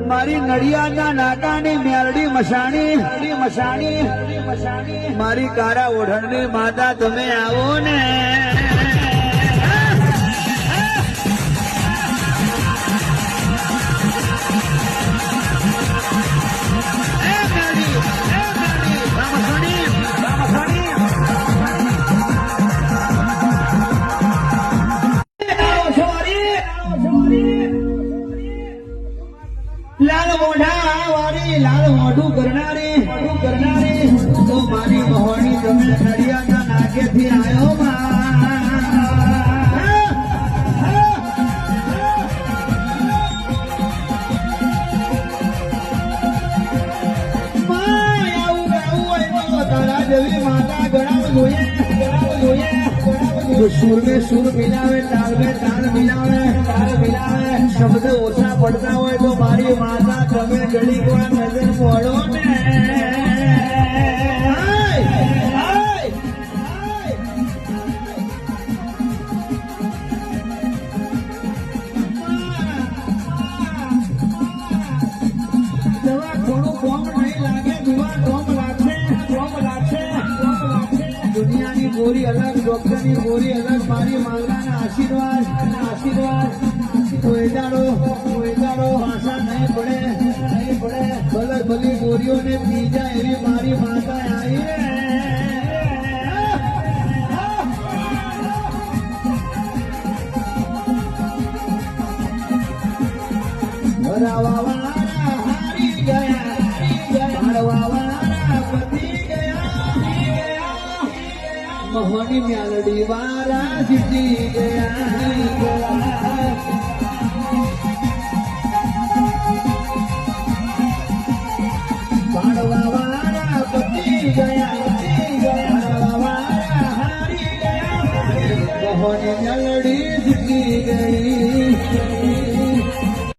મારી નડિયાદના નાકાની મેરડી મસાણી મારી કારા ઓઢણની માતા તમે આવો ને લાલ મોઢા વાળી લાલ મોઢું કરનારી તો મારી મહોણી તમે નડિયાદના નાકેથી આવ્યો તારા જેવી માતા ગણાવ જોઈએ સુર में सुर मिलावे ताल में ताल मिलावे शब्द ओछा પડતા હોય તો મારી માતા તમે ઘડી કોણ નજર પડો ને દવા થોડું કોમ નહીં લાગે દુવા કોમ લાગશે દુનિયાની ગોરી અલગ ડોક્ટરની ગોરી અલગ મારી માંગલાના આશીર્વાદ કોઈદાડો ભાષા નહીં પડે ભલે ભલી ગોરીઓને બીજા એવી મારી માતા આવી ભરાવાવાળા હારી ગયા મારવાવાળા પતી ગયા મહોની મ્યાલડી વાળા જીતી ગયા પાડવાવાળા પતી ગયા વાળા હારી ગયા મહોની મ્યાલડી જીતી ગઈ